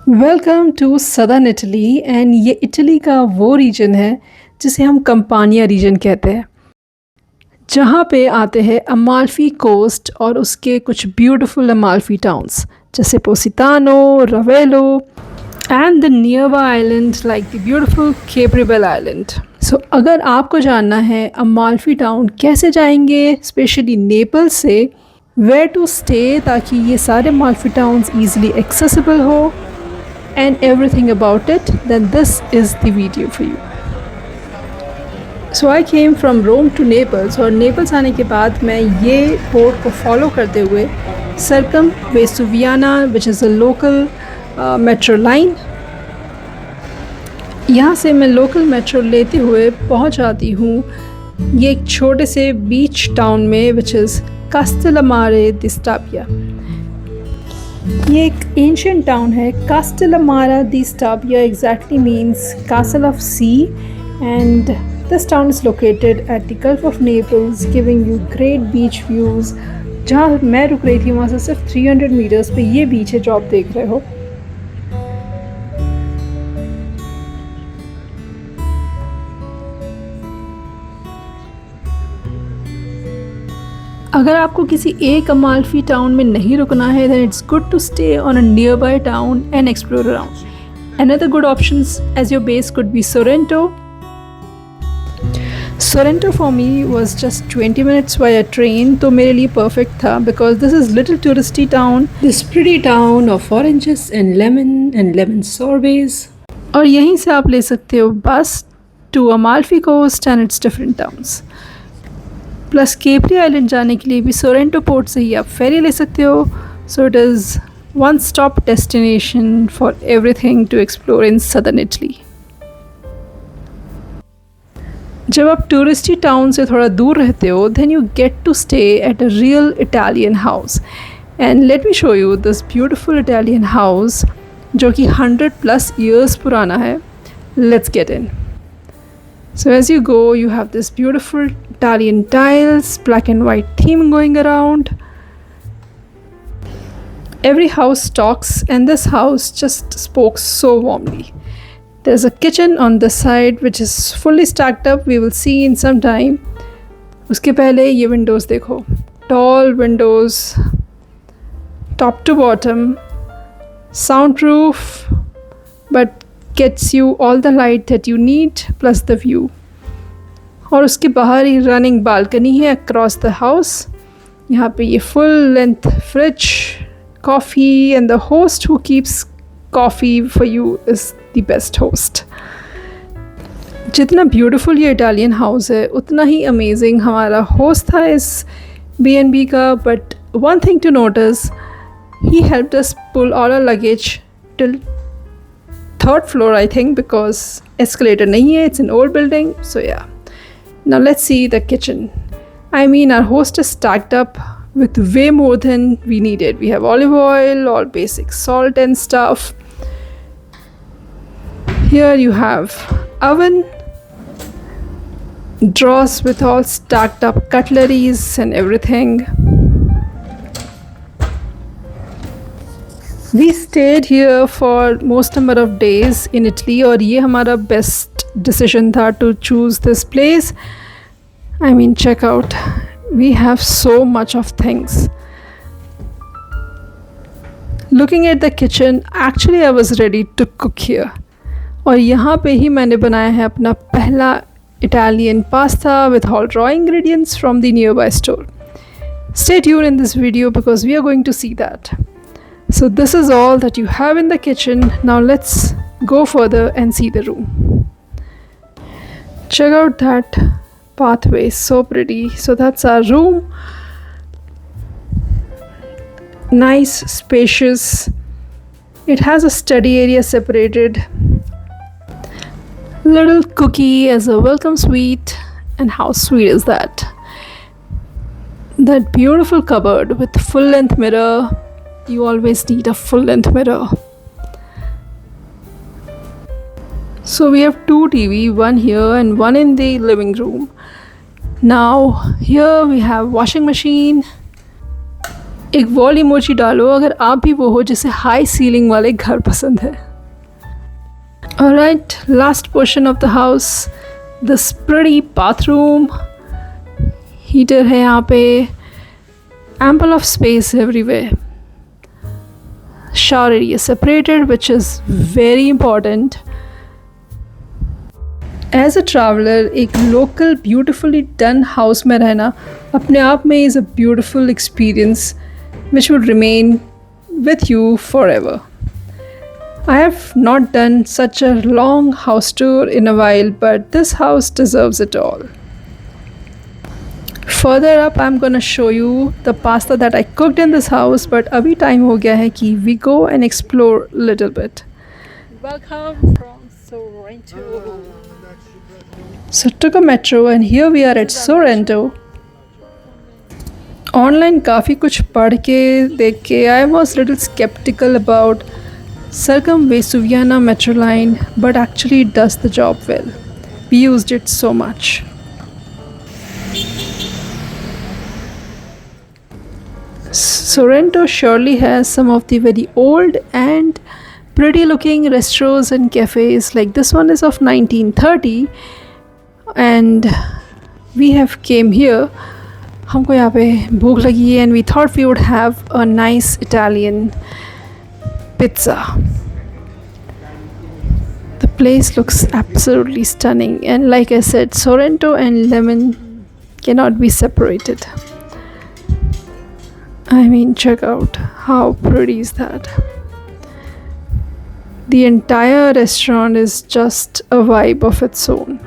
Welcome to southern Italy and ये Italy का वो रीजन है जिसे हम कंपानिया रीजन कहते हैं, जहाँ पे आते हैं अमाल्फी कोस्ट और उसके कुछ ब्यूटीफुल अमाल्फी टाउन्स जैसे Positano, Ravello and the near by island like the beautiful Capri island. So अगर आपको जानना है अमाल्फी टाउन कैसे जाएंगे, स्पेशली नेपल्स से वेयर टू स्टे ताकि ये सारे अमाल्फी टाउन्स ईजिली एक्सेसिबल हो and everything about it, then this is the video for you. So I came from Rome to Naples और Naples आने के बाद मैं ये पोर्ट को फॉलो करते हुए Circum Vesuviana which is a local metro line, यहाँ से मैं लोकल मेट्रो लेते हुए पहुँच जाती हूँ ये एक छोटे से बीच टाउन में विच इज़ कास्टेलमारे दी स्टाबिया। ये एक एंशियंट टाउन है। Castellammare di Stabia exactly means castle of sea and this town is located at the Gulf of Naples giving you great beach views। जहाँ मैं रुक रही थी वहाँ से सिर्फ 300 मीटर्स पे ये बीच है जो आप देख रहे हो। अगर आपको किसी एक अमाल्फी टाउन में नहीं रुकना है then it's good to stay on a nearby town and explore around. Another good options as your base could be Sorrento. Sorrento for me was just 20 minutes via train, तो मेरे लिए perfect था because this is little touristy town, this pretty town of oranges and lemon sorbets। और यहीं से आप ले सकते हो बस to Amalfi Coast and its different towns। Plus capri island जाने के लिए भी सोरेंटो पोर्ट से ही आप फेरी ले सकते हो। So it is one stop destination for everything to explore in southern Italy. जब आप टूरिस्टी टाउन से थोड़ा दूर रहते हो then you get to stay at a real Italian house and let me show you this beautiful Italian house जो कि 100+ years पुराना है। Let's get in. So as you go, you have this beautiful Italian tiles, black and white theme going around. Every house talks and this house just spoke so warmly. There's a kitchen on the side which is fully stacked up. We will see in some time. उसके पहले ये windows देखो. Tall windows, top to bottom, soundproof, but gets you all the light that you need plus the view। और उसके बाहर ही running balcony है across the house. यहाँ पे ये full length fridge, coffee and the host who keeps coffee for you is the best host. जितना beautiful ये Italian house है उतना ही अमेजिंग हमारा होस्ट था इस B&B का। But one thing to notice, he helped us pull all our luggage till 3rd floor I think because escalator nahi hai, it's an old building, so yeah। Now let's see the kitchen. I mean our host is stacked up with way more than we needed. We have olive oil, all basic salt and stuff. Here you have oven, drawers with all stacked up cutleries and everything। We stayed here for most number of days in Italy और ये हमारा best decision था to choose this place। I mean check out, we have so much of things। Looking at the kitchen, actually I was ready to cook here और यहाँ पे ही मैंने बनाया है अपना पहला Italian pasta with all raw ingredients from the nearby store। Stay tuned in this video because we are going to see that। So this is all that you have in the kitchen. Now let's go further and see the room। Check out that pathway, so pretty। So that's our room, nice, spacious। It has a study area separated, little cookie as a welcome suite, and how sweet is that? That beautiful cupboard with full length mirror। You always need a full length mirror। So we have 2 TV, one here and one in the living room। Now here we have washing machine, एक wall emoji डालो अगर आप भी वो हो जिसे high ceiling वाले घर पसंद है। Alright, last portion of the house, this pretty bathroom. Heater है यहाँ पे, ample of space everywhere. Shower area separated, which is very important. As a traveler, एक local beautifully done house में रहना अपने आप में is a beautiful experience which will remain with you forever. I have not done such a long house tour in a while, but this house deserves it all. Further up, I'm gonna show you the pasta that I cooked in this house, but अभी time हो गया है कि we go and explore a little bit. Welcome from Sorrento. So took a metro and here we are at Sorrento. Online काफ़ी कुछ पढ़ के देख के I was little skeptical about Circumvesuviana metro line, but actually it does the job well. We used it so much. Sorrento surely has some of the very old and pretty looking restaurants and cafes. Like this one is of 1930 and we have came here. हमको यहाँ पे भूख लगी है and we thought we would have a nice Italian pizza. The place looks absolutely stunning and like I said, Sorrento and lemon cannot be separated. I mean, check out how pretty is that. The entire restaurant is just a vibe of its own.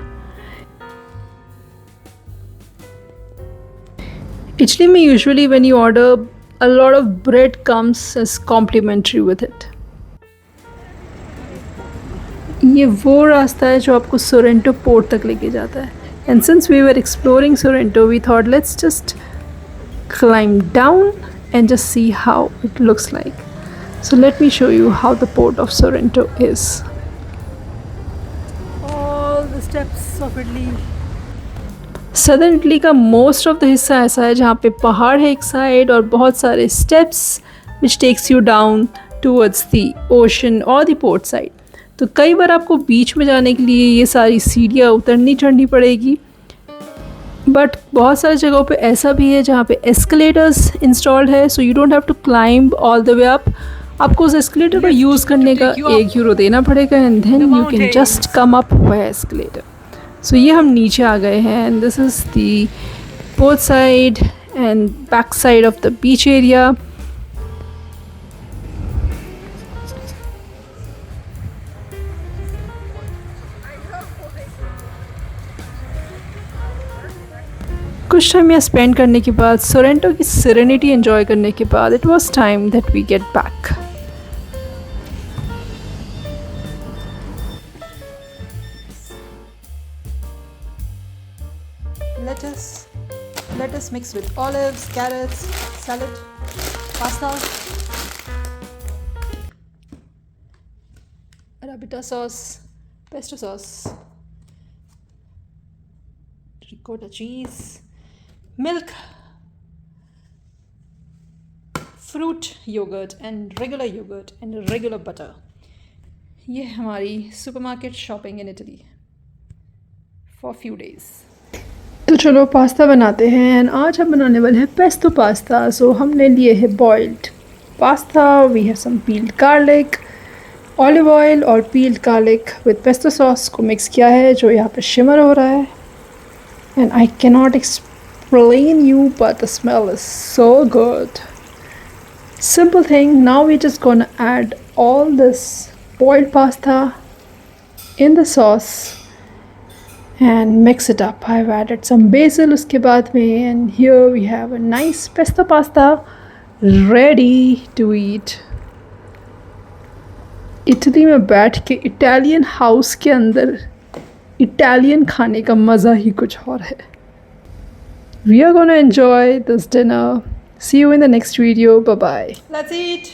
Italy mein usually when you order, a lot of bread comes as complimentary with it. ये वो रास्ता है जो आपको Sorento port तक लेके जाता है. And since we were exploring Sorrento, we thought let's just climb down and just see how it looks like. So let me show you how the port of Sorrento is. All the steps of Italy. Southern Italy का most of the हिस्सा ऐसा है जहाँ पे पहाड़ है एक side और बहुत सारे steps which takes you down towards the ocean or the port side. तो कई बार आपको बीच में जाने के लिए ये सारी सीढ़ियाँ उतरनी चढ़नी पड़ेगी, बट बहुत सारी जगहों पे ऐसा भी है जहाँ पे एस्केलेटर्स इंस्टॉल्ड है, so you don't have to climb all the way up. आपको उस एस्केलेटर का यूज़ करने का €1 देना पड़ेगा and then you can just come up by escalator. So ये हम नीचे आ गए हैं and this is the both side and back side of the beach area. कुछ टाइम यहाँ स्पेंड करने के बाद, सोरेंटो की सेरेनिटी एंजॉय करने के बाद, it was time that we get back. Lettuce mixed with olives, carrots, salad, pasta, Arrabbiata sauce, pesto sauce, ricotta cheese, milk, fruit yogurt and regular butter. ये हमारी supermarket shopping in Italy for few days. तो चलो pasta बनाते हैं and आज हम बनाने वाले हैं पेस्तो पास्ता. सो हमने लिए है boiled pasta. We have some peeled garlic, olive oil और peeled garlic with pesto sauce को मिक्स किया है जो यहाँ पे शिमर हो रहा है. And I can not explain you, but the smell is so good. Simple thing. Now we're just gonna add all this boiled pasta in the sauce and mix it up. I've added some basil uske baad mein, and here we have a nice pesto pasta ready to eat. Italy में बैठ के Italian house के अंदर Italian खाने का मज़ा ही कुछ और है. We are gonna enjoy this dinner. See you in the next video. Bye bye. let's eat.